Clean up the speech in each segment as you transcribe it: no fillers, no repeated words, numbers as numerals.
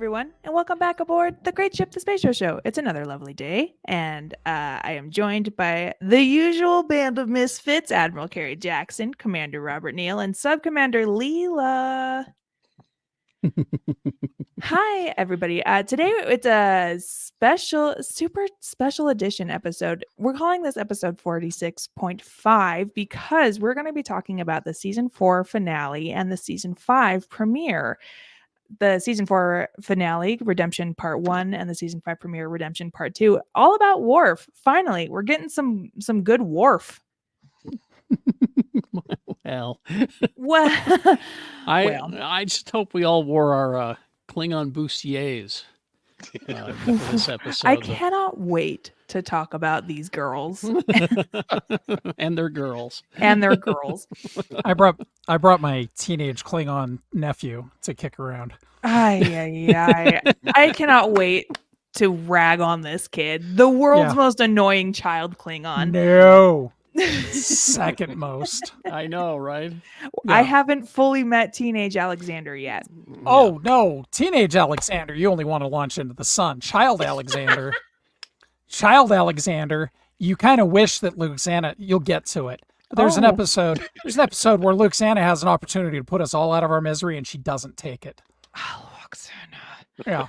everyone, and welcome back aboard the Great Ship, the Space Show. It's another lovely day, and I am joined by the usual band of misfits, Admiral Kerry Jackson, Commander Robert Neal, and Sub-Commander Leela. Hi, everybody. Today it's a super special edition episode. We're calling this episode 46.5 because we're going to be talking about the season 4 finale and the season 5 premiere. The season 4 finale, Redemption Part 1, and the season 5 premiere, Redemption Part 2, all about Worf. Finally, we're getting some good Worf. Well, well, I just hope we all wore our Klingon bustiers for this episode. I cannot wait to talk about these girls and their girls. I brought my teenage Klingon nephew to kick around. I cannot wait to rag on this kid. The world's most annoying child Klingon. No. Second most. I know, right? I haven't fully met teenage Alexander yet. Oh, no. Teenage Alexander, you only want to launch into the sun. Child Alexander, you kind of wish that Luxana, you'll get to it. There's an episode where Luxana has an opportunity to put us all out of our misery and she doesn't take it. Oh, Luxana. Yeah.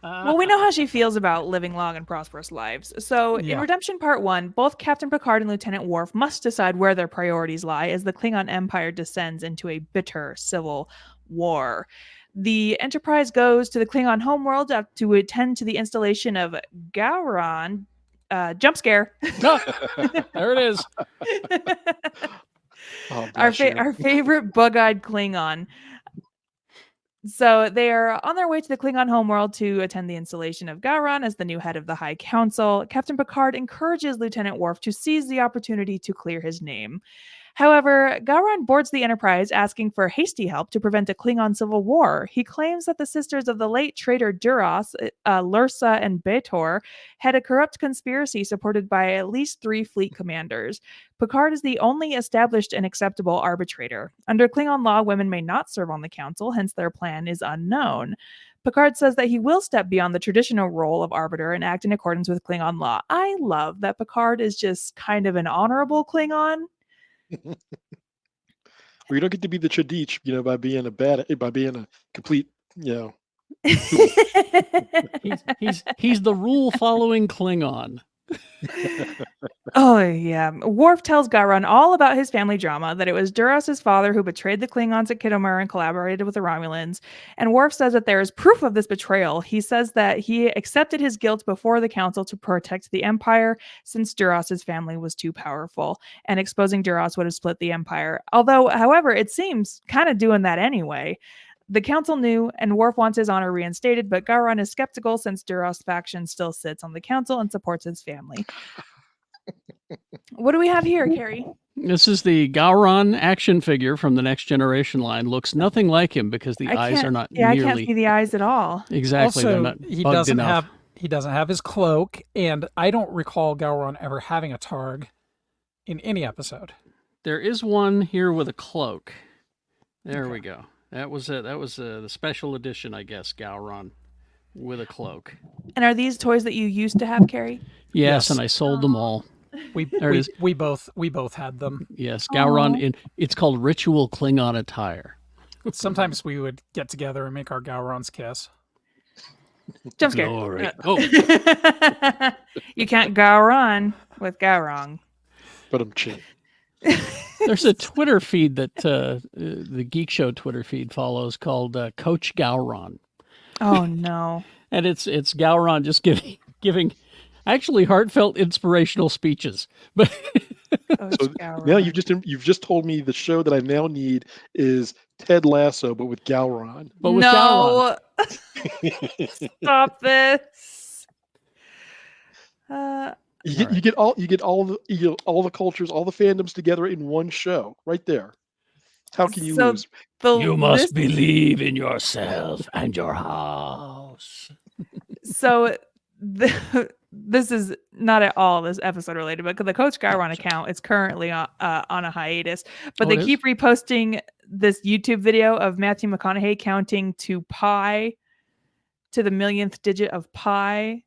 Well, we know how she feels about living long and prosperous lives. So in Redemption Part 1, both Captain Picard and Lieutenant Worf must decide where their priorities lie as the Klingon Empire descends into a bitter civil war. The Enterprise goes to the Klingon homeworld to attend to the installation of Gowron. Jump scare. There it is. Our favorite bug-eyed Klingon. So they are on their way to the Klingon homeworld to attend the installation of Gowron as the new head of the High Council. Captain Picard encourages Lieutenant Worf to seize the opportunity to clear his name. However, Gowron boards the Enterprise, asking for hasty help to prevent a Klingon civil war. He claims that the sisters of the late traitor Duras, Lursa, and Betor had a corrupt conspiracy supported by at least 3 fleet commanders. Picard is the only established and acceptable arbitrator. Under Klingon law, women may not serve on the council, hence their plan is unknown. Picard says that he will step beyond the traditional role of arbiter and act in accordance with Klingon law. I love that Picard is just kind of an honorable Klingon. Well, you don't get to be the Chadich, by being a complete, he's the rule following Klingon. Oh, yeah. Worf tells Gowron all about his family drama, that it was Duras' father who betrayed the Klingons at Khitomer and collaborated with the Romulans. And Worf says that there is proof of this betrayal. He says that he accepted his guilt before the council to protect the Empire, since Duras' family was too powerful, and exposing Duras would have split the Empire. However, it seems kind of doing that anyway. The council knew, and Worf wants his honor reinstated, but Gowron is skeptical since Duras' faction still sits on the council and supports his family. What do we have here, Carrie? This is the Gowron action figure from the Next Generation line. Looks nothing like him because the eyes are not nearly... I can't see the eyes at all. Exactly, also, they're not he bugged doesn't enough. He doesn't have his cloak, and I don't recall Gowron ever having a targ in any episode. There is one here with a cloak. There we go. That was the special edition, I guess, Gowron with a cloak. And are these toys that you used to have, Carrie? Yes, and I sold them all. We both had them. Yes, Gowron. It's called Ritual Klingon attire. Sometimes we would get together and make our Gowrons kiss. Jump scare. You can't Gowron with Gowron. But I'm cheap. There's a Twitter feed that the Geekshow Twitter feed follows called Coach Gowron. Oh no! And it's Gowron just giving actually heartfelt inspirational speeches. But now you've just told me the show that I now need is Ted Lasso, but with Gowron. But with Gowron. Stop this. You get all the cultures, all the fandoms together in one show, right there. How can you lose? You must believe in yourself and your house. So this is not at all this episode related, but the Coach Gowron account is currently on a hiatus. But they keep reposting this YouTube video of Matthew McConaughey counting to pi to the millionth digit of pi.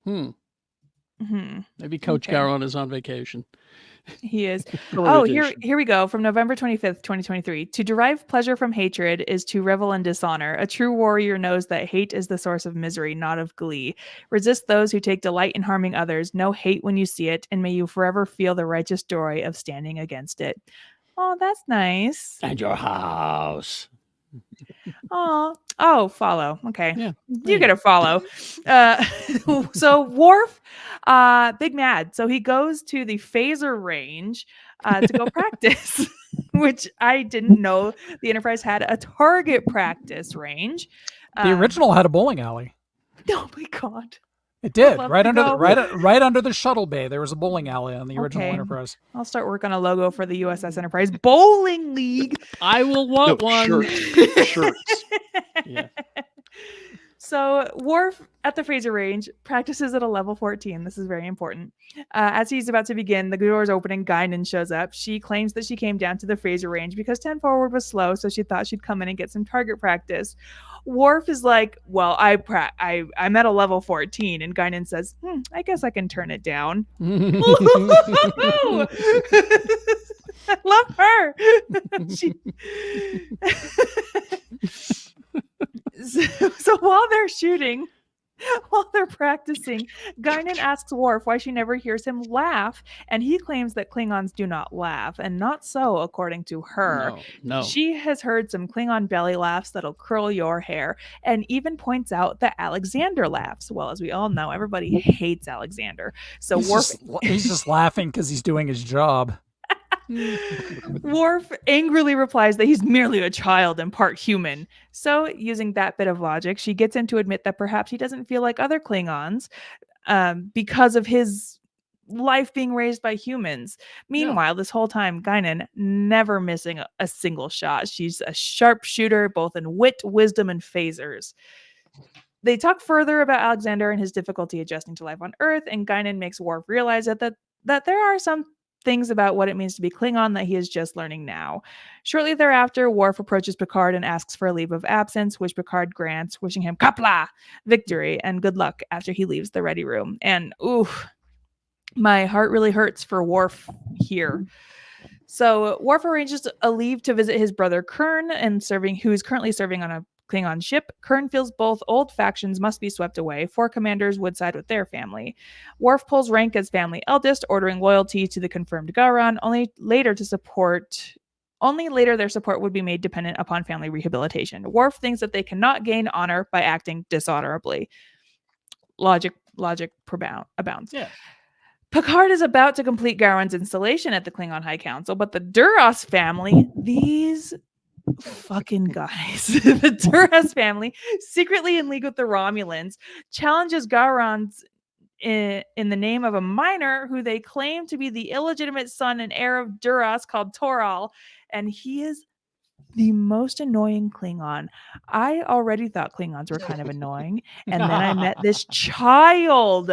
Maybe Coach Okay. Garon is on vacation. He is. Summer Oh, vacation. here we go. From November 25th, 2023. To derive pleasure from hatred is to revel in dishonor. A true warrior knows that hate is the source of misery, not of glee. Resist those who take delight in harming others. Know hate when you see it, and may you forever feel the righteous joy of standing against it. Oh, that's nice. And your house. Oh, follow. Okay. Yeah. You get a follow. So Worf, big mad. So he goes to the phaser range to go practice, which I didn't know the Enterprise had a target practice range. The original had a bowling alley. Oh my God. It did. love Right to under the go. right under the shuttle bay. There was a bowling alley on the original Okay. Enterprise. I'll start work on a logo for the USS Enterprise Bowling League. I will want No, one. shirts. Yeah. So Worf at the phaser range practices at a level 14. This is very important. As he's about to begin, the doors open and Guinan shows up. She claims that she came down to the phaser range because 10 forward was slow, so she thought she'd come in and get some target practice. Worf is like, well, I'm at a level 14, and Guinan says, I guess I can turn it down. I love her. So while they're shooting, while they're practicing, Guinan asks Worf why she never hears him laugh, and he claims that Klingons do not laugh, and not so according to her. No. She has heard some Klingon belly laughs that'll curl your hair, and even points out that Alexander laughs. Well, as we all know, everybody hates Alexander. So He's just laughing because he's doing his job. Worf angrily replies that he's merely a child and part human. So, using that bit of logic, she gets him to admit that perhaps he doesn't feel like other Klingons because of his life being raised by humans. Meanwhile, this whole time, Guinan never missing a single shot. She's a sharpshooter, both in wit, wisdom, and phasers. They talk further about Alexander and his difficulty adjusting to life on Earth, and Guinan makes Worf realize that there are some things about what it means to be Klingon that he is just learning now. Shortly thereafter, Worf approaches Picard and asks for a leave of absence, which Picard grants, wishing him Kapla, victory, and good luck after he leaves the ready room. And my heart really hurts for Worf here. So Worf arranges a leave to visit his brother Kurn, who is currently serving on a Klingon ship. Kurn feels both old factions must be swept away. 4 commanders would side with their family. Worf pulls rank as family eldest, ordering loyalty to the confirmed Garon. Only later their support would be made dependent upon family rehabilitation. Worf thinks that they cannot gain honor by acting dishonorably. Logic abounds. Yeah. Picard is about to complete Garon's installation at the Klingon High Council, but the Duras family, these fucking guys, the Duras family, secretly in league with the Romulans, challenges Garon's in the name of a minor who they claim to be the illegitimate son and heir of Duras called Toral, and he is the most annoying Klingon. I already thought Klingons were kind of annoying, and then I met this child.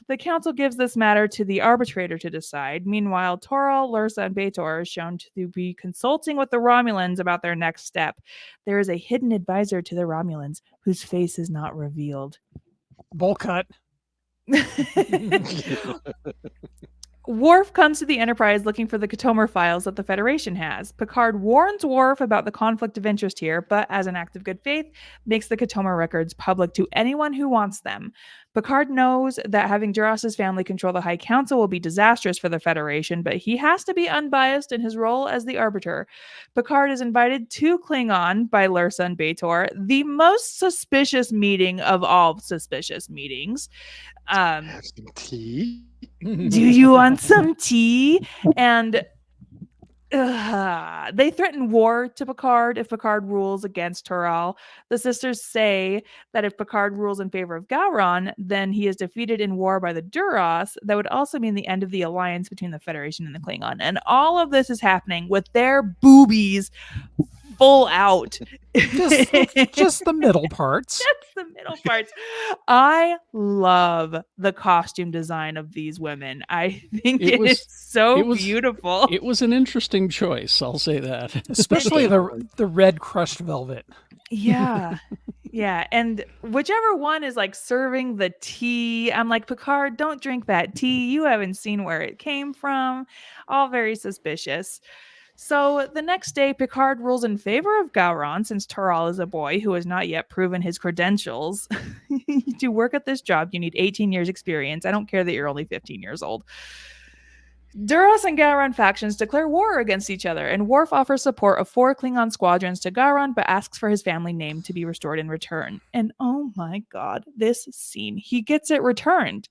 The council gives this matter to the arbitrator to decide. Meanwhile, Toral, Lursa, and B'Etor are shown to be consulting with the Romulans about their next step. There is a hidden advisor to the Romulans whose face is not revealed. Bowl cut. Worf comes to the Enterprise looking for the Khitomer files that the Federation has. Picard warns Worf about the conflict of interest here, but as an act of good faith, makes the Khitomer records public to anyone who wants them. Picard knows that having Duras' family control the High Council will be disastrous for the Federation, but he has to be unbiased in his role as the arbiter. Picard is invited to Klingon by Lursa and B'Etor, the most suspicious meeting of all suspicious meetings. Have some tea. Do you want some tea? And they threaten war to Picard if Picard rules against Toral. The sisters say that if Picard rules in favor of Gowron, then he is defeated in war by the Duras. That would also mean the end of the alliance between the Federation and the Klingon. And all of this is happening with their boobies full out. Just the middle parts. Just the middle parts. I love the costume design of these women. I think it is so beautiful. It was an interesting choice, I'll say that. Especially the red crushed velvet. Yeah. Yeah, and whichever one is like serving the tea, I'm like, Picard, don't drink that tea. You haven't seen where it came from. All very suspicious. So the next day, Picard rules in favor of Gowron since Toral is a boy who has not yet proven his credentials. To work at this job, you need 18 years experience. I don't care that you're only 15 years old. Duras and Gowron factions declare war against each other, and Worf offers support of 4 Klingon squadrons to Gowron, but asks for his family name to be restored in return. And oh my god, this scene, he gets it returned.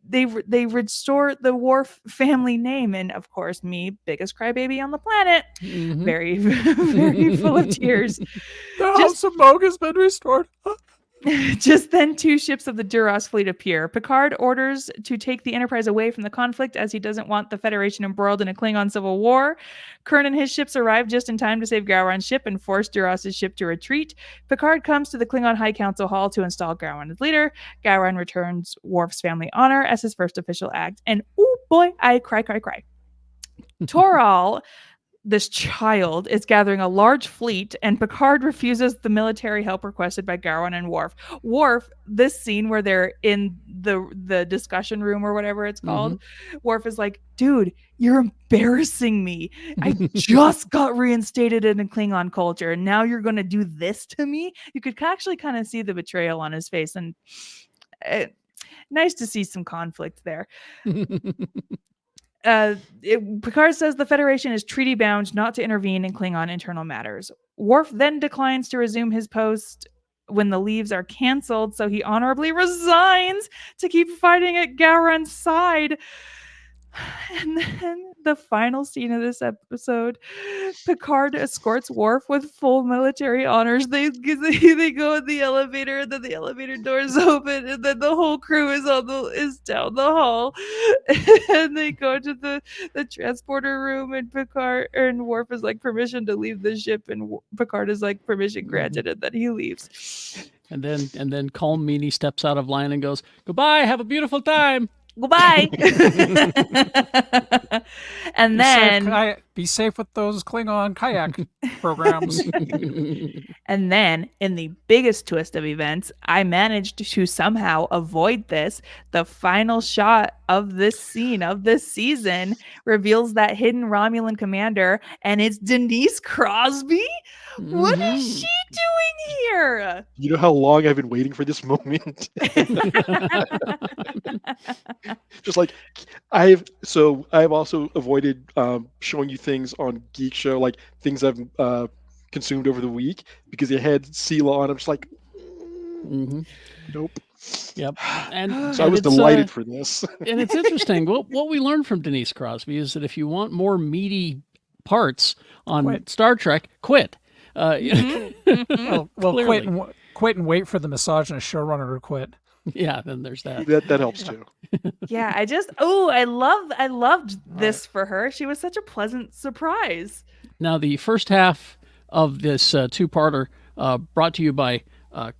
They restore the Worf family name, and of course, me, biggest crybaby on the planet, very, very full of tears. The House of Moog has been restored. Just then, 2 ships of the Duras fleet appear. Picard orders to take the Enterprise away from the conflict as he doesn't want the Federation embroiled in a Klingon civil war. Kurn and his ships arrive just in time to save Gowron's ship and force Duras' ship to retreat. Picard comes to the Klingon High Council Hall to install Gowron as leader. Gowron returns Worf's family honor as his first official act. And oh boy, I cry. Toral, this child, is gathering a large fleet, and Picard refuses the military help requested by Gowron and Worf. Worf, this scene where they're in the discussion room or whatever it's called, Worf is like, dude, you're embarrassing me. I just got reinstated in a Klingon culture, and now you're going to do this to me? You could actually kind of see the betrayal on his face, and nice to see some conflict there. Picard says the Federation is treaty bound not to intervene in Klingon internal matters. Worf then declines to resume his post when the leaves are canceled, so he honorably resigns to keep fighting at Gowron's side. And then the final scene of this episode, Picard escorts Worf with full military honors. They go in the elevator, and then the elevator doors open, and then the whole crew is down the hall, and they go to the transporter room, and Picard and Worf is like, permission to leave the ship, and Picard is like, permission granted, and then he leaves. And then Calm Meanie steps out of line and goes, "Goodbye, have a beautiful time." Goodbye. And then Be safe with those Klingon kayak programs. And then, in the biggest twist of events, I managed to somehow avoid this. The final shot of this scene, of this season, reveals that hidden Romulan commander, and it's Denise Crosby. What is she doing here? You know how long I've been waiting for this moment? Just like I've also avoided showing you things on Geekshow, like things I've consumed over the week, because they had Sela on. I'm just like, nope. Yep. And so I was delighted for this. And it's interesting. What we learned from Denise Crosby is that if you want more meaty parts on Star Trek, quit. Well, quit and wait for the misogynist showrunner to quit. Yeah, then there's that. That helps too. Yeah, I loved this for her. She was such a pleasant surprise. Now, the first half of this two-parter brought to you by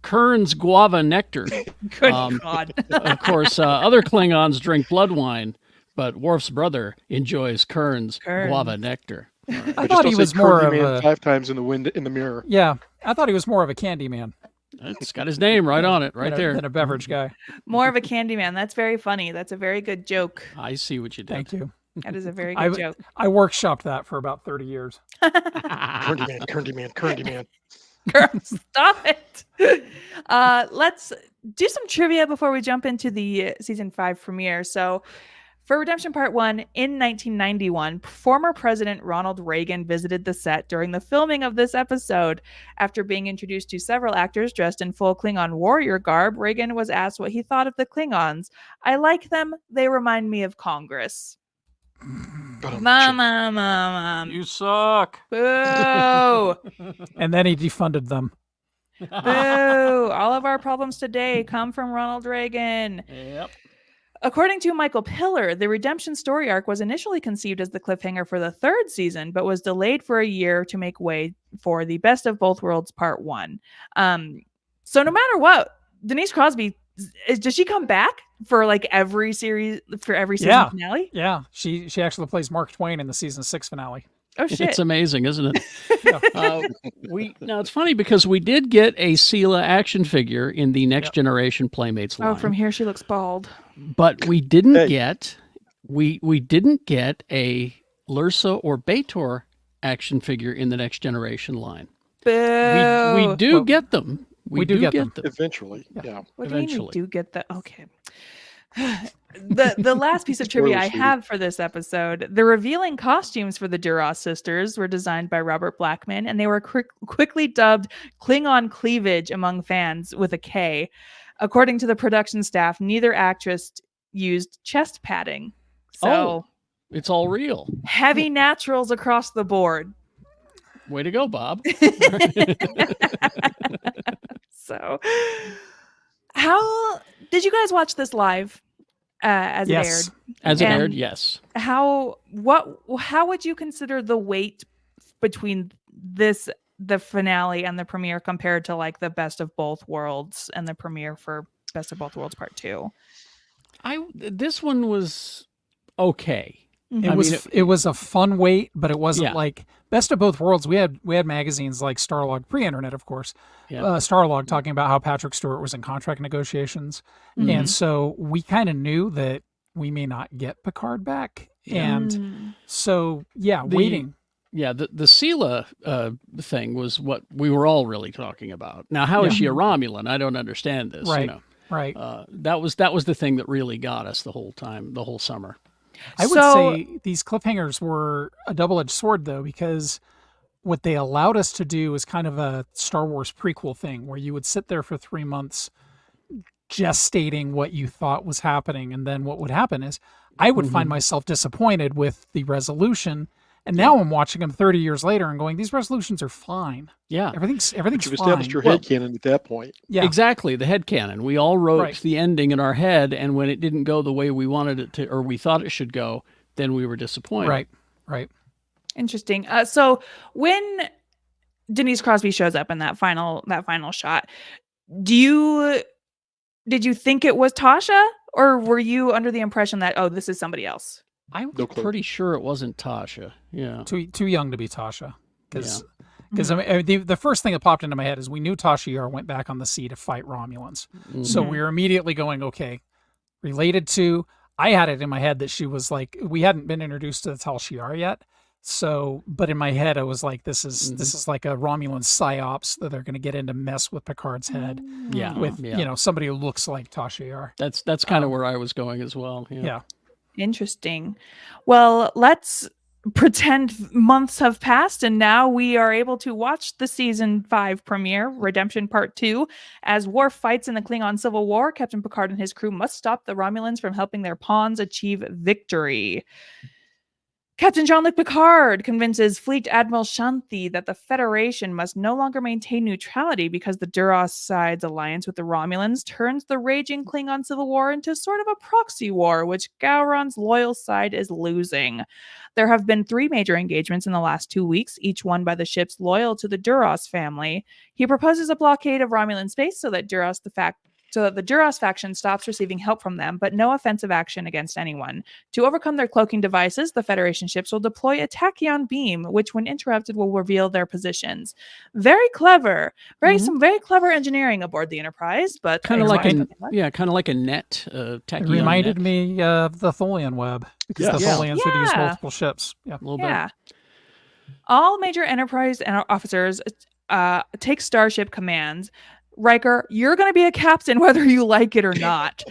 Kern's Guava Nectar. Good God. Of course, other Klingons drink blood wine, but Worf's brother enjoys Kern's Guava Nectar. I thought he was more of a 5 times in the mirror. Yeah, I thought he was more of a candy man. It's got his name right on it, right there. Than a beverage guy. More of a candy man. That's very funny. That's a very good joke. I see what you did. Thank you. That is a very good joke. I workshopped that for about 30 years. Curdy man. Girl, stop it. Let's do some trivia before we jump into the season 5 premiere. So, for Redemption Part 1, in 1991, former President Ronald Reagan visited the set during the filming of this episode. After being introduced to several actors dressed in full Klingon warrior garb, Reagan was asked what he thought of the Klingons. "I like them. They remind me of Congress." Mom. You suck. Boo. And then he defunded them. Boo. All of our problems today come from Ronald Reagan. Yep. According to Michael Piller, the redemption story arc was initially conceived as the cliffhanger for the 3rd season, but was delayed for a year to make way for the Best of Both Worlds Part 1. So no matter what, Denise Crosby, does she come back for like every series, for every season finale? Yeah, she actually plays Mark Twain in the season 6 finale. Oh shit! It's amazing, isn't it? Now it's funny because we did get a Sela action figure in the Next Generation Playmates line. Oh, from here she looks bald. But we didn't get we didn't get a Lursa or Bator action figure in the Next Generation line. Boo! We do get them. We do get them Eventually. Yeah. What do you mean eventually. we do get the okay? The last piece of trivia I have for this episode: the revealing costumes for the Duras sisters were designed by Robert Blackman, and they were quickly dubbed Klingon cleavage among fans with a K. According to the production staff, neither actress used chest padding. So it's all real. Heavy naturals across the board. Way to go, Bob. So, how did you guys watch this live as it aired? As it aired, yes. How would you consider the wait between the finale and the premiere compared to like the Best of Both Worlds and the premiere for Best of Both Worlds Part 2? This one was okay. It was a fun wait, but it wasn't like Best of Both Worlds. We had magazines like Starlog, pre-internet, of course. Starlog talking about how Patrick Stewart was in contract negotiations, and so we kind of knew that we may not get Picard back, and so waiting. Yeah, the Sela thing was what we were all really talking about. Now, how is she a Romulan? I don't understand this. Right, you know? right. That was the thing that really got us the whole time, the whole summer. I would say these cliffhangers were a double-edged sword, though, because what they allowed us to do is kind of a Star Wars prequel thing where you would sit there for 3 months gestating what you thought was happening. And then what would happen is I would find myself disappointed with the resolution. And now I'm watching them 30 years later and going, these resolutions are fine. Yeah. Everything's You've fine. established your headcanon at that point. Yeah. Exactly, the headcanon. We all wrote the ending in our head, and when it didn't go the way we wanted it to, or we thought it should go, then we were disappointed. Right. Interesting. So when Denise Crosby shows up in that final shot, did you think it was Tasha, or were you under the impression that this is somebody else? I was pretty sure it wasn't Tasha. Yeah. Too young to be Tasha. Because the first thing that popped into my head is we knew Tasha Yar went back on the sea to fight Romulans. So we were immediately going, okay, related to, I had it in my head that she was like, we hadn't been introduced to the Tal Shiar yet. So, but in my head, I was like, this is like a Romulan psyops that they're going to get in to mess with Picard's head. With, somebody who looks like Tasha Yar. That's kind of where I was going as well. Yeah. Interesting. Well, let's pretend months have passed and now we are able to watch the season 5 premiere, Redemption Part 2. As Worf fights in the Klingon Civil War, Captain Picard and his crew must stop the Romulans from helping their pawns achieve victory. Captain Jean-Luc Picard convinces Fleet Admiral Shanti that the Federation must no longer maintain neutrality because the Duras side's alliance with the Romulans turns the raging Klingon Civil War into sort of a proxy war, which Gowron's loyal side is losing. There have been 3 major engagements in the last 2 weeks, each won by the ships loyal to the Duras family. He proposes a blockade of Romulan space so that the Duras faction stops receiving help from them, but no offensive action against anyone. To overcome their cloaking devices, the Federation ships will deploy a tachyon beam, which when interrupted will reveal their positions. Very clever. Some very clever engineering aboard the Enterprise, but kind of like a net. It reminded me of the Tholian web, because the Tholians would use multiple ships. Yeah, a little bit. All major Enterprise officers take starship commands. Riker, you're going to be a captain whether you like it or not.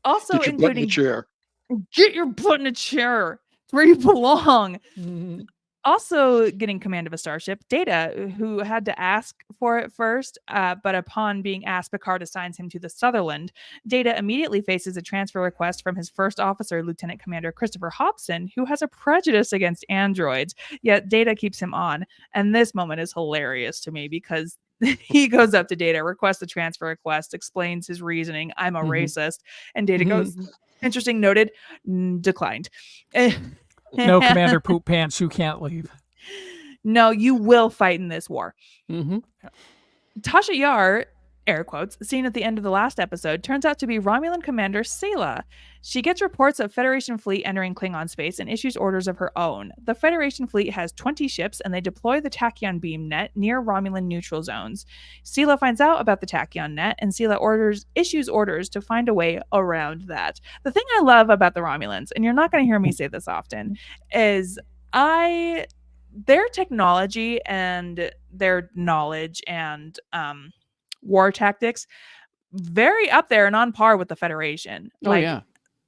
Also, get your butt in the chair. Get your butt in a chair. It's where you belong. Also getting command of a starship, Data, who had to ask for it first, but upon being asked, Picard assigns him to the Sutherland. Data immediately faces a transfer request from his first officer, Lieutenant Commander Christopher Hobson, who has a prejudice against androids, yet Data keeps him on. And this moment is hilarious to me because he goes up to Data, requests the transfer request, explains his reasoning. I'm a racist. And Data goes, interesting, noted, declined. No, Commander Poop Pants, you can't leave. No, you will fight in this war. Tasha Yar air quotes, seen at the end of the last episode turns out to be Romulan Commander Sela. She gets reports of Federation fleet entering Klingon space and issues orders of her own. The Federation fleet has 20 ships and they deploy the tachyon beam net near Romulan neutral zones. Sela finds out about the tachyon net and Sela issues orders to find a way around that. The thing I love about the Romulans, and you're not going to hear me say this often, is their technology and their knowledge and war tactics very up there and on par with the Federation.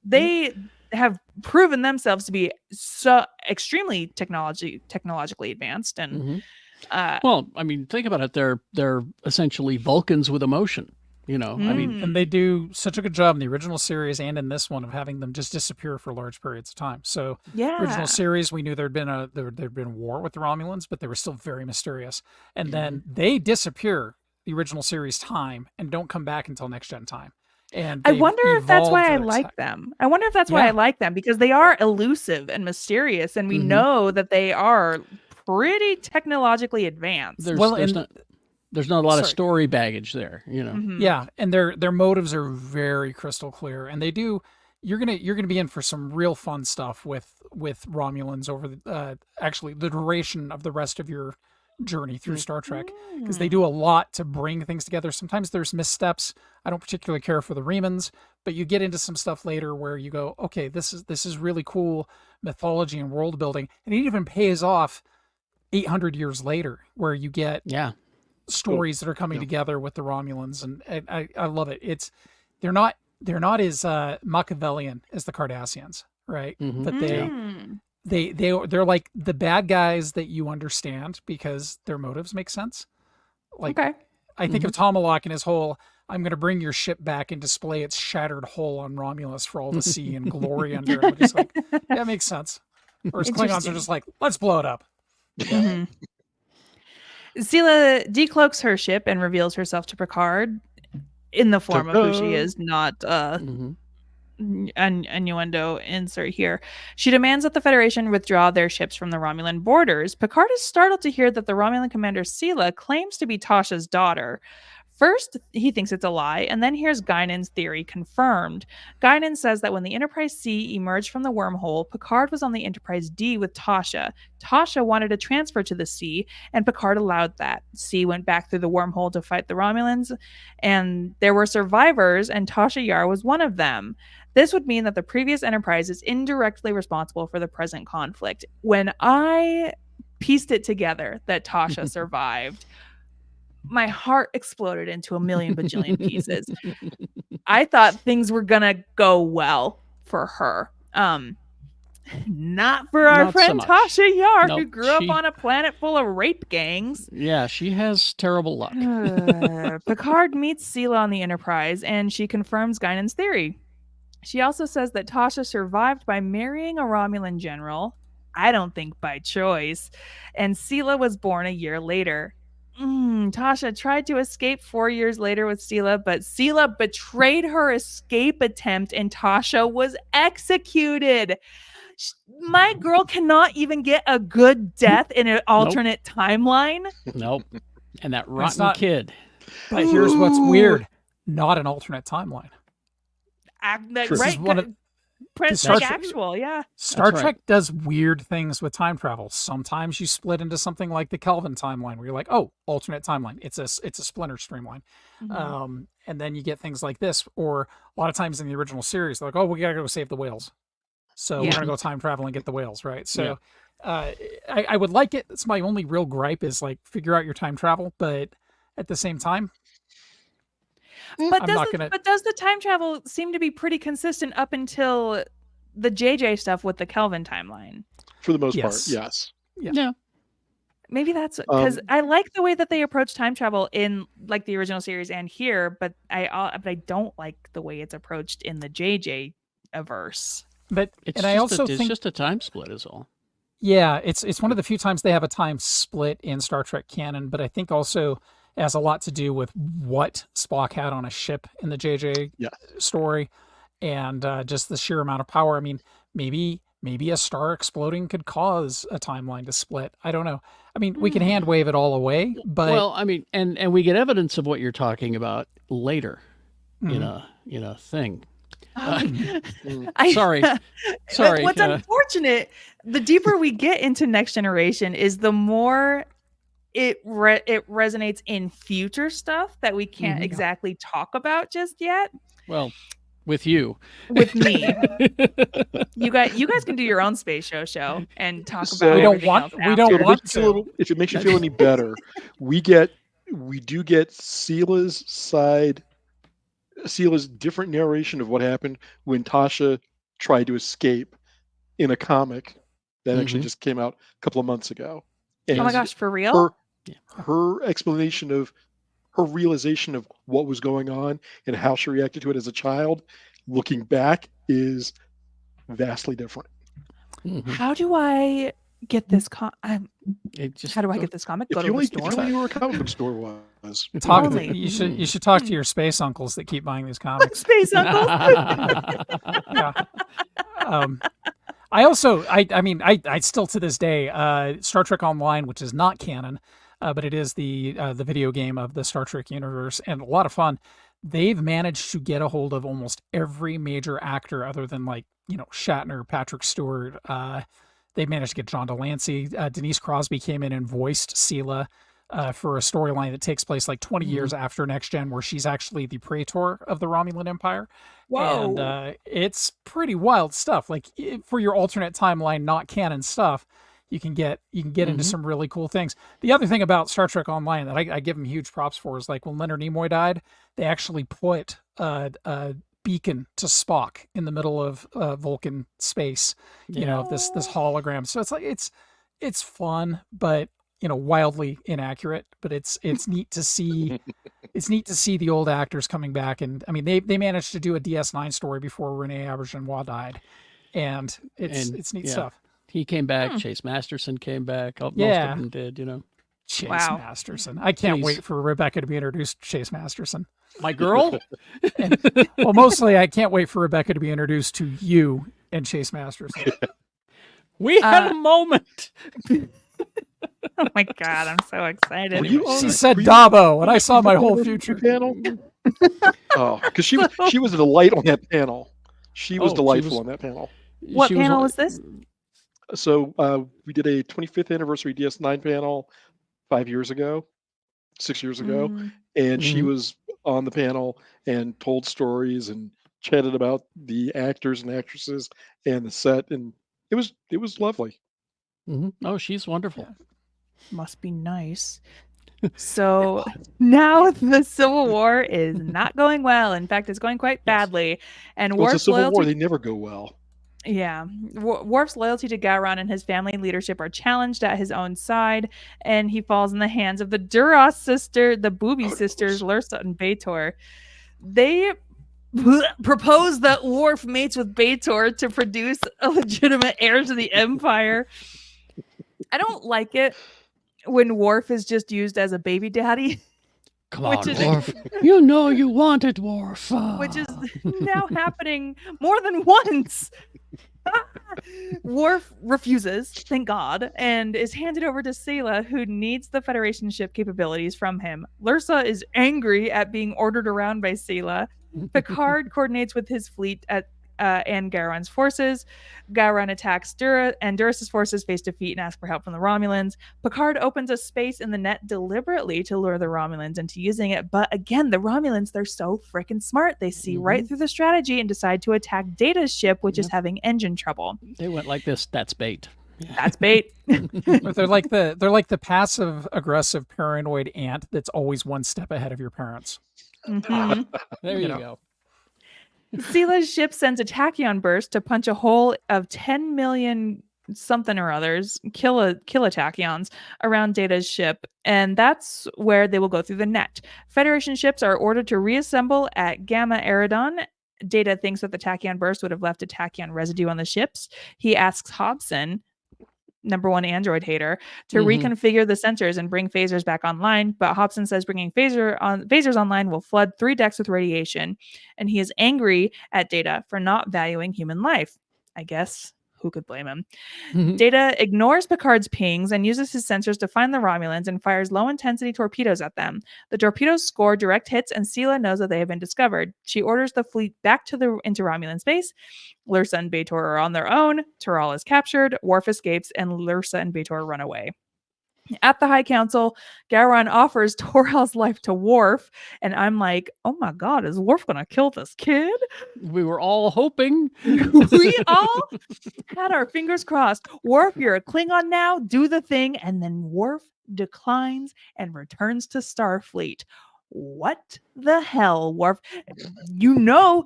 They have proven themselves to be so extremely technologically advanced and well, I mean, think about it. They're essentially Vulcans with emotion. I mean, and they do such a good job in the original series and in this one of having them just disappear for large periods of time. So, original series, we knew there'd been war with the Romulans, but they were still very mysterious. And then they disappear the original series time and don't come back until next gen time. And I wonder if that's why I like them. I wonder if that's why I like them, because they are elusive and mysterious, and we know that they are pretty technologically advanced. There's not a lot of story baggage there, Yeah, and their motives are very crystal clear, and they do. You're gonna be in for some real fun stuff with Romulans over actually the duration of the rest of your journey through Star Trek, because they do a lot to bring things together. Sometimes there's missteps. I don't particularly care for the Remans, but you get into some stuff later where you go, okay, this is really cool mythology and world building, and it even pays off 800 years later, where you get stories that are coming together with the Romulans, and I love it. They're not as Machiavellian as the Cardassians, right? But they're like the bad guys that you understand because their motives make sense. Like, I think of Tomalak and his whole, I'm going to bring your ship back and display its shattered hull on Romulus for all to see and glory under. I'm just like, that makes sense. Whereas Klingons are just like, let's blow it up. Sela decloaks her ship and reveals herself to Picard in the form of who she is, not innuendo insert here. She demands that the Federation withdraw their ships from the Romulan borders. Picard is startled to hear that the Romulan commander Sela claims to be Tasha's daughter. First, he thinks it's a lie, and then hears Guinan's theory confirmed. Guinan says that when the Enterprise C emerged from the wormhole, Picard was on the Enterprise D with Tasha. Tasha wanted to transfer to the C, and Picard allowed that. C went back through the wormhole to fight the Romulans, and there were survivors, and Tasha Yar was one of them. This would mean that the previous Enterprise is indirectly responsible for the present conflict. When I pieced it together that Tasha survived, my heart exploded into a million bajillion pieces. I thought things were gonna go well for her. Not for our friend Tasha Yar, who grew up on a planet full of rape gangs. Yeah, she has terrible luck. Picard meets Sela on the Enterprise, and she confirms Guinan's theory. She also says that Tasha survived by marrying a Romulan general. I don't think by choice. And Sela was born a year later. Tasha tried to escape 4 years later with Sela, but Sela betrayed her escape attempt and Tasha was executed. My girl cannot even get a good death in an alternate timeline. Nope. And that rotten kid. But here's what's weird. Not an alternate timeline. Right. Star Trek does weird things with time travel. Sometimes you split into something like the Kelvin timeline, where you're like, "Oh, alternate timeline." It's a splinter streamline, and then you get things like this. Or a lot of times in the original series, they're like, "Oh, we gotta go save the whales," so we're gonna go time travel and get the whales, right? So, I would like it. It's my only real gripe is like figure out your time travel, but at the same time. But does the time travel seem to be pretty consistent up until the JJ stuff with the Kelvin timeline? For the most part, yes. Yeah. Maybe that's because I like the way that they approach time travel in like the original series and here, but I don't like the way it's approached in the JJ averse. But it's just a time split is all. Yeah, it's one of the few times they have a time split in Star Trek canon, but I think also it has a lot to do with what Spock had on a ship in the JJ story, and just the sheer amount of power. I mean, maybe maybe a star exploding could cause a timeline to split. I don't know. I mean, we can hand wave it all away, but Well, I mean, and we get evidence of what you're talking about later in Mhm. a thing. Sorry. Sorry. What's unfortunate, the deeper we get into Next Generation is the more it resonates in future stuff that we can't exactly talk about just yet. Well, with you. With me. You guys can do your own space show and talk So- about we don't everything want else we don't after. want If it makes you feel a little- if it makes you feel any better, we do get Sela's different narration of what happened when Tasha tried to escape in a comic that actually just came out a couple of months ago. Oh my gosh, for real? Her explanation of her realization of what was going on and how she reacted to it as a child, looking back, is vastly different. How do I get this how do I get this comic? Go If to you the store? only knew where a comic book store was. You should talk to your space uncles that keep buying these comics. Space uncles. Yeah. I still to this day, Star Trek Online, which is not canon, but it is the video game of the Star Trek universe, and a lot of fun. They've managed to get a hold of almost every major actor other than Shatner, Patrick Stewart. They managed to get John Delancey. Denise Crosby came in and voiced Sela for a storyline that takes place 20 years after Next Gen, where she's actually the praetor of the Romulan Empire. Whoa. And it's pretty wild stuff. For your alternate timeline, not canon stuff, you can get into some really cool things. The other thing about Star Trek Online that I give them huge props for is when Leonard Nimoy died, they actually put a beacon to Spock in the middle of Vulcan space, this hologram. So it's fun, but wildly inaccurate, but it's neat to see. It's neat to see the old actors coming back, and I mean they managed to do a DS9 story before Renee Auberjonois died, and it's neat stuff. He came back. Chase Masterson came back. Most Yeah. of them did. Chase Wow. Masterson. I can't Please. wait for Rebecca to be introduced to Chase Masterson. My girl. Well, mostly I can't wait for Rebecca to be introduced to you and Chase Masterson. We had a moment. Oh my god, I'm so excited. Were you on She the said pre- Dabo, and I saw my whole future. panel? Oh, because she was a delight on that panel. She was delightful on that panel. What She panel was this? So we did a 25th anniversary DS9 panel 6 years ago, and she was on the panel and told stories and chatted about the actors and actresses and the set, and it was lovely. Oh, she's wonderful. Must be nice. So now the Civil War is not going well. In fact, it's going quite badly. And Well, it's a Worf's Civil War; loyalty, they never go well. yeah, Worf's loyalty to Gowron and his family and leadership are challenged at his own side, and he falls in the hands of the Duras the Booby sisters, Lursa and Bator. They propose that Worf mates with Bator to produce a legitimate heir to the Empire. I don't like it when Worf is just used as a baby daddy. Come Which on, is- Worf. You know you wanted Worf. Which is now happening more than once. Worf refuses, thank God, and is handed over to Sela, who needs the Federation ship capabilities from him. Lursa is angry at being ordered around by Sela. Picard coordinates with his fleet and Gowron's forces. Gowron attacks Dura, and Duras' forces face defeat and ask for help from the Romulans. Picard opens a space in the net deliberately to lure the Romulans into using it, but again, the Romulans, they're so freaking smart. They see right through the strategy and decide to attack Data's ship, which is having engine trouble. They went like this. That's bait. That's bait. But they're like the passive aggressive paranoid aunt that's always one step ahead of your parents. Mhm. There you go. Sela's ship sends a tachyon burst to punch a hole of 10 million something or others, kilotachyons around Data's ship, and that's where they will go through the net. Federation ships are ordered to reassemble at Gamma Eridon. Data thinks that the tachyon burst would have left a tachyon residue on the ships. He asks Hobson, number one android hater, to reconfigure the sensors and bring phasers back online, but Hobson says bringing phasers online will flood 3 decks with radiation, and he is angry at Data for not valuing human life. I guess Who could blame him? Mhm. Data ignores Picard's pings and uses his sensors to find the Romulans and fires low-intensity torpedoes at them. The torpedoes score direct hits, and Sela knows that they have been discovered. She orders the fleet back into Romulan space. Lursa and B'Etor are on their own. Tyrell is captured. Worf escapes, and Lursa and B'Etor run away. At the High Council, Gowron offers Toral's life to Worf, and I'm like, oh my god, is Worf gonna kill this kid? We were all hoping. We all had our fingers crossed. Worf, you're a Klingon now, do the thing, and then Worf declines and returns to Starfleet. What the hell, Worf? You know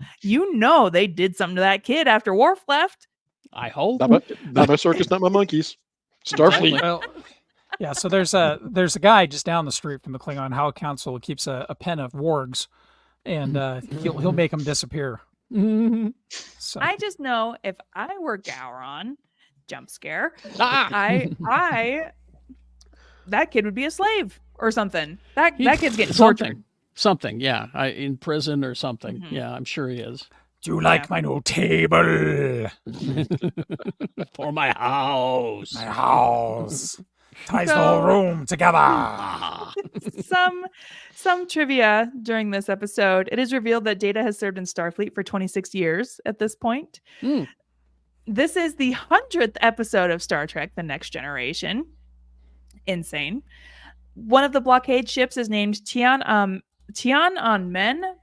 they did something to that kid after Worf left. I hope. Not my circus, not my monkeys. Starfleet. Well, yeah, so there's a guy just down the street from the Klingon High Council who keeps a pen of wargs, and he'll make them disappear. Mhm. So I just know if I were Gowron, jump scare, Ah! I that kid would be a slave or something. That kid's getting something. tortured. Something, yeah. In prison or something. Mhm. Yeah, I'm sure he is. do you like my new table? For my house. My house ties the So- whole room together. Ah. Some trivia during this episode. It is revealed that Data has served in Starfleet for 26 years at this point. Mm. This is the 100th episode of Star Trek: The Next Generation. Insane. One of the blockade ships is named Tiananmen,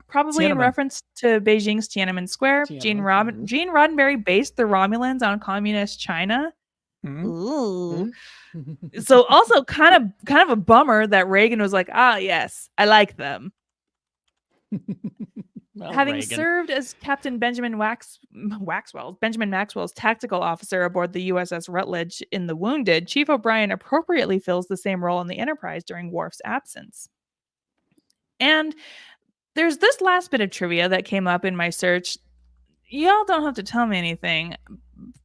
probably in Tiananmen. reference to Beijing's Tiananmen Square. Tiananmen. Gene Roddenberry based the Romulans on communist China. Hmm? Ooh. So also kind of a bummer that Reagan was like, yes, I like them. Well, Having Reagan. served as Captain Benjamin Maxwell's tactical officer aboard the USS Rutledge in The Wounded, Chief O'Brien appropriately fills the same role in the Enterprise during Worf's absence. And there's this last bit of trivia that came up in my search. Y'all don't have to tell me anything,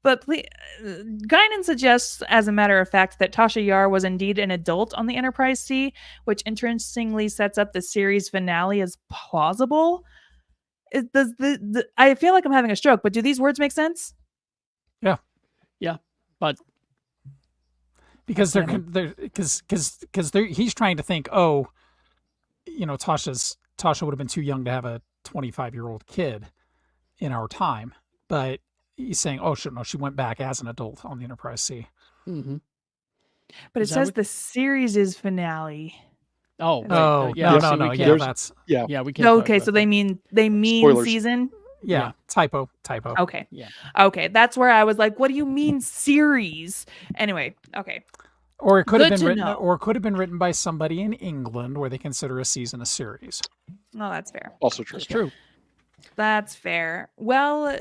but please, Guinan suggests, as a matter of fact, that Tasha Yar was indeed an adult on the Enterprise C, which interestingly sets up the series finale as plausible. I feel like I'm having a stroke, but do these words make sense? But Because he's trying to think, Tasha would have been too young to have a 25-year-old kid in our time, but he's saying, she went back as an adult on the Enterprise C. mhm. But it Is that says what- the series is finale. Oh, right. Oh, yeah, so no, we yeah, can't- that's yeah, we can't. Okay, talk so about they mean Spoilers. season. yeah, typo. Okay. Yeah. Okay, that's where I was like, what do you mean series? Anyway, okay. Or it could have Good been to written, know. or it could have been written by somebody in England where they consider a season a series. No, that's fair. Also that. true. That's true. That's fair. Well,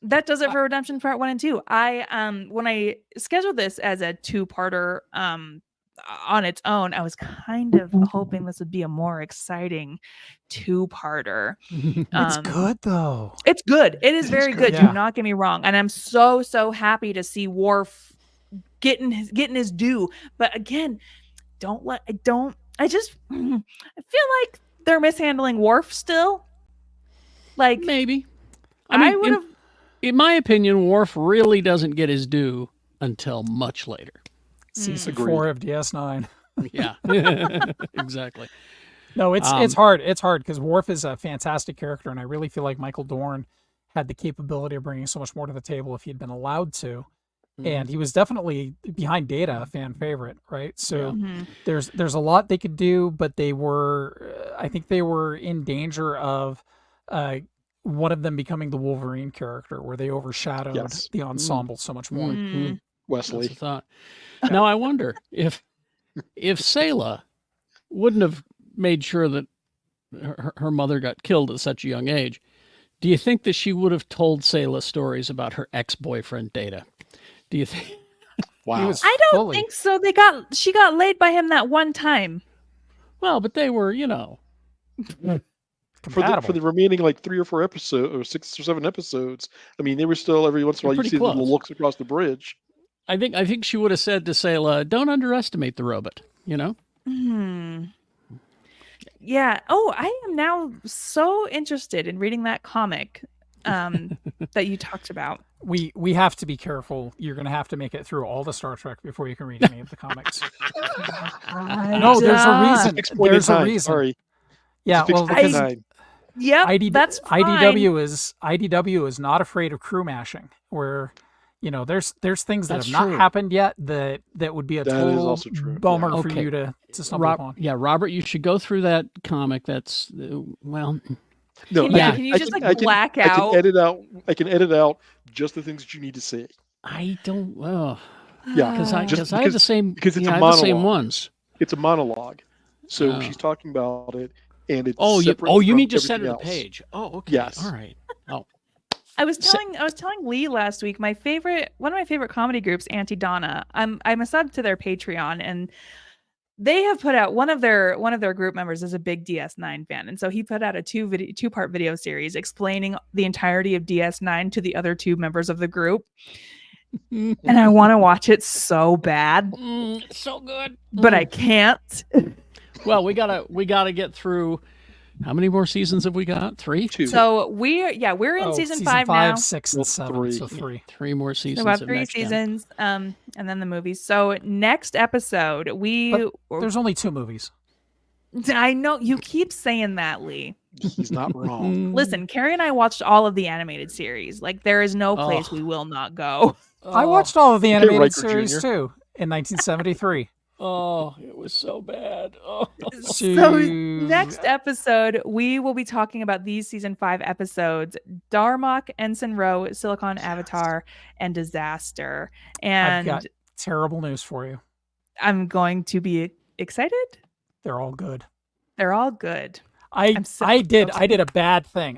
that does it for Redemption Part 1 and 2. I when I scheduled this as a two-parter on its own, I was kind of hoping this would be a more exciting two-parter. It's good though. It's good. It is very good. Yeah. Do not get me wrong. And I'm so happy to see Worf getting his due. But again, I just I feel like they're mishandling Worf still. Like Maybe. I would have In my opinion, Worf really doesn't get his due until much later. Season Agreed. 4 of DS9. Yeah, exactly. No, it's Um, hard. It's hard because Worf is a fantastic character, and I really feel like Michael Dorn had the capability of bringing so much more to the table if he'd been allowed to. And he was definitely behind Data, a fan favorite, right? So Mhm. there's a lot they could do, but they were, I think they were in danger of one of them becoming the Wolverine character, where they overshadowed Yes. the ensemble so much more. Mm. Wesley. That's a thought. Now I wonder if Sela wouldn't have made sure that her mother got killed at such a young age. Do you think that she would have told Sela stories about her ex-boyfriend Data? Do you think? Wow. He was I don't fully- think so. She got laid by him that one time. Well, but they were, compatible. for the remaining like 3 or 4 episodes or 6 or 7 episodes, I mean, they were still every once in a while you Pretty see the little close. looks across the bridge. I think she would have said to Sela, "Don't underestimate the robot." Yeah. Oh, I am now so interested in reading that comic that you talked about. we have to be careful. You're going to have to make it through all the Star Trek before you can read any of the comics. No, there's a reason. Fixed point in There's a time, reason. Sorry. Yeah, It's a fixed well, point in because time. Yep, that's fine. IDW is not afraid of crew mashing. Where, there's things that That's have not true. happened yet that would be a That is total also true, bummer yeah. for Okay. you to stumble upon. Yeah, Robert, you should go through that comic. That's well, No, Can you just black I out? can edit out just the things that you need to see. I don't. Well, Yeah, because I just have the same. because it's yeah, a I have the same monologue. ones. It's a monologue, so Oh. she's talking about it, and it's Oh, separate you from mean just everything center the else. page? Oh, okay. Yes. All right. Oh, I was telling Lee last week, one of my favorite comedy groups, Auntie Donna. I'm a sub to their Patreon, and they have put out one of their group members is a big DS9 fan, and so he put out a two-part video series explaining the entirety of DS9 to the other two members of the group. And I want to watch it so bad, it's so good. but I can't. Well, we gotta get through. How many more seasons have we got? 3. 2. So we're in season 5 now. 6, and 7. 3. So 3. 3 more seasons. So about of 3 Next Gen. seasons, and then the movies. So next episode, But there's only 2 movies. I know you keep saying that, Lee. He's not wrong. Listen, Carrie and I watched all of the animated series. Like, there is no place we will not go. I watched all of the Okay, animated Riker series Jr. too in 1973. Oh, it was so bad. Oh. So next episode, we will be talking about these season 5 episodes: Darmok, Ensign Row, Silicon Avatar, and Disaster. I've And got terrible news for you. I'm going to be excited. They're all good. They're all good. I did so a bad thing.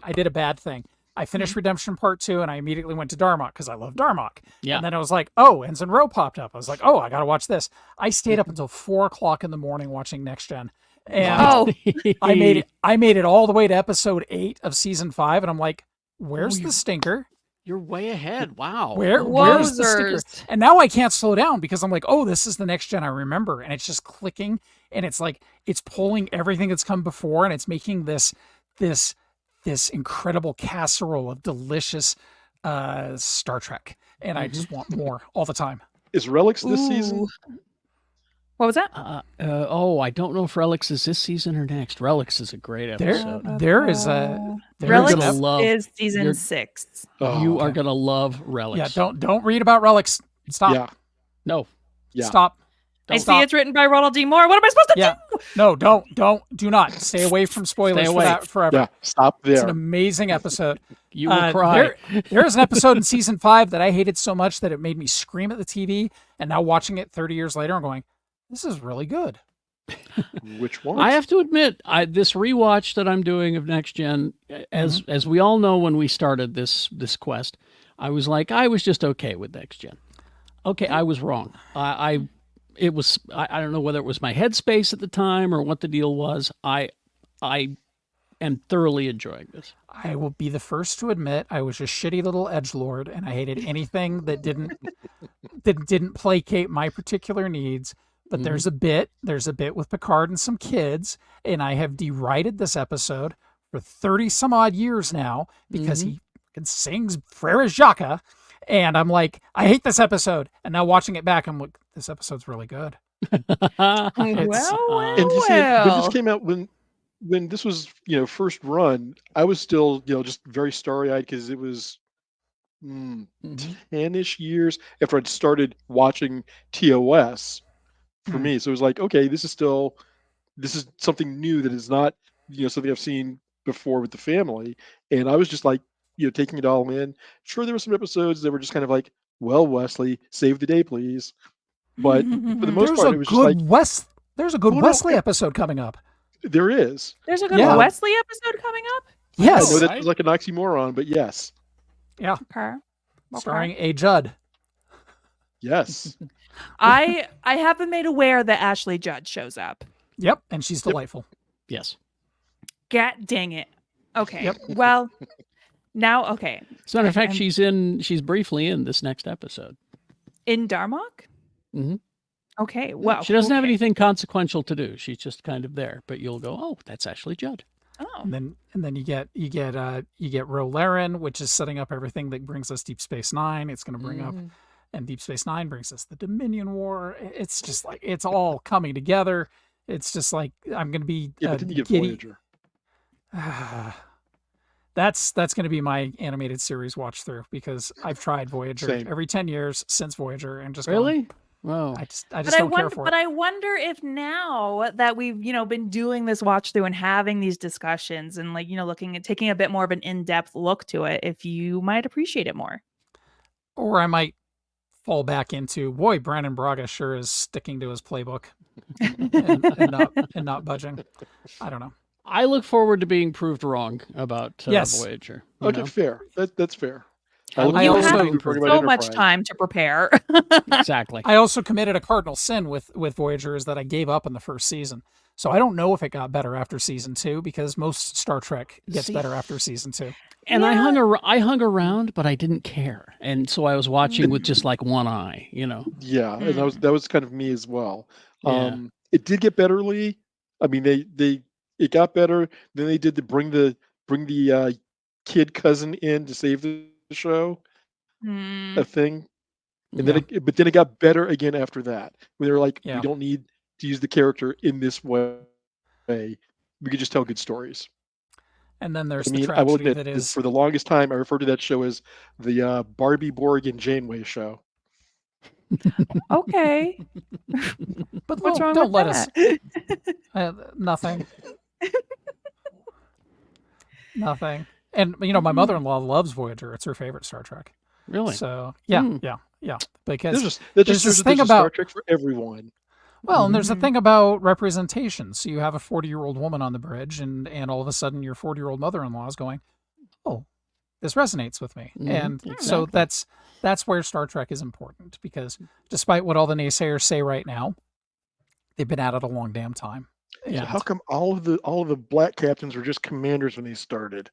I finished Redemption Part 2 and I immediately went to Darmok because I love Darmok. Yeah. And then I was like, oh, Ensign Row popped up. I was like, oh, I got to watch this. I stayed up until 4:00 in the morning watching Next Gen. And Oh. I made it all the way to episode 8 of season 5. And I'm like, where's the stinker? You're way ahead. Wow. Where's the sticker? Wowzers. And now I can't slow down because I'm like, oh, this is the Next Gen I remember. And it's just clicking and it's like, it's pulling everything that's come before and it's making this incredible casserole of delicious Star Trek. And I just want more all the time. Is Relics this season? Ooh. What was that? I don't know if Relics is this season or next. Relics is a great episode. Relics gonna love- is season you're- 6. Oh, You are okay. gonna love Relics. Yeah, don't read about relics. Stop. yeah. No. Yeah. Stop. I Stop. see it's written by Ronald D. Moore. What am I supposed to Yeah. do? No, do not. Stay away from spoilers Stay for away. that forever. Yeah. Stop It's an there. amazing episode. You will cry. There's an episode in season 5 that I hated so much that it made me scream at the TV. And now watching it 30 years later, I'm going, this is really good. Which one? I have to admit, this rewatch that I'm doing of Next Gen, as we all know, when we started this quest, I was like, I was just okay with Next Gen. Okay, I was wrong. I don't know whether it was my headspace at the time or what the deal was. I am thoroughly enjoying this. I will be the first to admit I was a shitty little edgelord and I hated anything that didn't placate my particular needs. But there's a bit with Picard and some kids, and I have derided this episode for 30 some odd years now because he fucking sings Frere Jacques, and I'm like, I hate this episode. And now watching it back, I'm like, this episode's really good. And you see, when this came out, when this was first run, I was still just very starry-eyed because it was 10-ish years after I'd started watching TOS for me. So it was like, okay, this is something new that is not something I've seen before with the family. And I was just like taking it all in. Sure, there were some episodes that were just kind of like, well, Wesley, save the day, please. But for the most part, it was just like, there's a good Wesley episode coming up. there is. There's a good Yeah. Wesley episode coming up? Yes. I know that was like an oxymoron, but yes. Yeah. Okay. Starring A. Judd. Yes. I have been made aware that Ashley Judd shows up. Yep. And she's delightful. Yes. God dang it. Okay. Yep. Well, now, okay. As a matter of fact, she's briefly in this next episode. In Darmok? Mm-hmm. Okay. Well, She doesn't have anything consequential to do. She's just kind of there, but you'll go, oh, that's Ashley Judd. Oh, And then you get Rolaren, which is setting up everything that brings us Deep Space Nine. It's going to bring up, and Deep Space Nine brings us the Dominion War. It's just like it's all coming together. It's just like I'm going to be but then you get giddy. Voyager. That's going to be my animated series watch through, because I've tried Voyager Same. every 10 years since Voyager and just Really? gone, Wow. I just don't care for it. But I wonder if now that we've, been doing this watch through and having these discussions and like, looking at taking a bit more of an in-depth look to it, if you might appreciate it more. Or I might fall back into, boy, Brandon Braga sure is sticking to his playbook and not budging. I don't know. I look forward to being proved wrong about Yes. Voyager. Okay, fair. That's fair. I look I You forward to also- have being proved so much time to prepare. Exactly. I also committed a cardinal sin with Voyager, is that I gave up in the first season. So I don't know if it got better after season 2, because most Star Trek gets See? better after season 2. And Yeah. I hung around, but I didn't care, and so I was watching with just like one eye. Yeah, and that was kind of me as well. Yeah. It did get better, Lee. I mean, it got better. Then they did bring the kid cousin in to save the show, a thing, and Yeah. then it got better again after that. When they were like, Yeah. we don't need to use the character in this way. We could just tell good stories. And then there's I mean, the I will tragedy admit, that is, for the longest time, I referred to that show as the Barbie, Borg, and Janeway show. Okay. but What's wrong don't with let that? us, nothing. Nothing. And, my mother-in-law loves Voyager. It's her favorite Star Trek. Really? So, yeah. Because That there's just this shows that thing there's a Star about, Trek for everyone. well, and there's a Mhm. thing about representation. So you have a 40-year-old woman on the bridge, and all of a sudden your 40-year-old mother-in-law is going, oh, this resonates with me. Mhm, And so exactly. that's where Star Trek is important, because despite what all the naysayers say right now, they've been at it a long damn time. Yeah. And How come all of the black captains were just commanders when they started?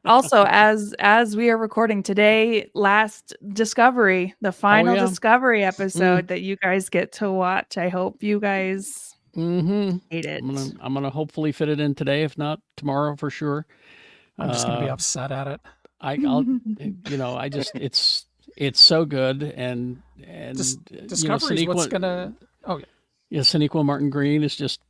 Also, as we are recording today, last Discovery, the final yeah. Discovery episode that you guys get to watch. I hope you guys hate it. I'm gonna hopefully fit it in today, if not tomorrow for sure. I'm just going to be upset at it. I'll I just it's so good, and Discovery is what's going to, Sonequa Martin Green has just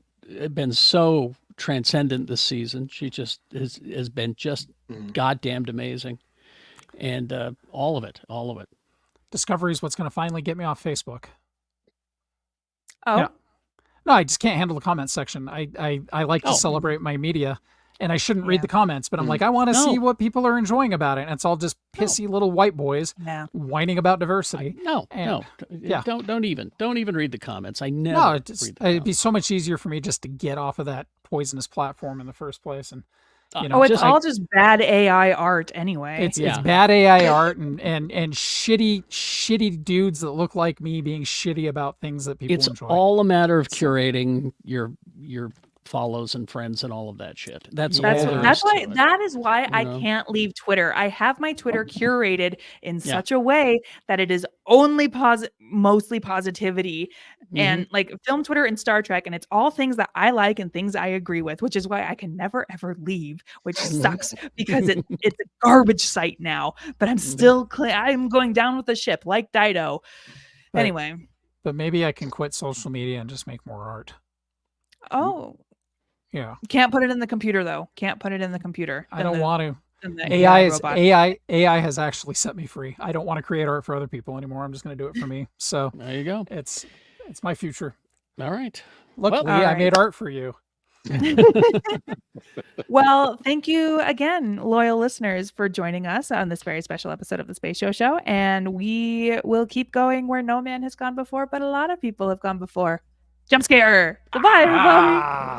been so transcendent this season. She just has been just goddamned amazing, and all of it. Discovery is what's going to finally get me off Facebook. Oh, Yeah. No, I just can't handle the comments section. I like to celebrate my media, and I shouldn't read the comments, but I'm like, I want to see what people are enjoying about it. And it's all just pissy little white boys yeah. whining about diversity. Don't even read the comments. I never No, read the it'd comments. be so much easier for me just to get off of that poisonous platform in the first place. And It's all just bad AI art anyway. it's bad AI art and shitty dudes that look like me being shitty about things that people It's enjoy. all a matter of curating your follows and friends and all of that shit. That's all there is to it. That is why I know? can't leave Twitter. I have my Twitter curated in such a way that it is only mostly positivity and like film Twitter and Star Trek, and it's all things that I like and things I agree with, which is why I can never ever leave, which sucks because it's a garbage site now. But I'm still I'm going down with the ship like Dido. But- Anyway. But maybe I can quit social media and just make more art. Oh. Yeah. Can't put it in the computer though. Can't put it in the computer. I don't want to. And the robot. AI has actually set me free. I don't want to create art for other people anymore. I'm just going to do it for me. So There you go. it's my future. All right. Look, Well, Lee, all I right. made art for you. Well, thank you again, loyal listeners, for joining us on this very special episode of the Space Show. And we will keep going where no man has gone before, but a lot of people have gone before. Jump scare. Goodbye, everybody.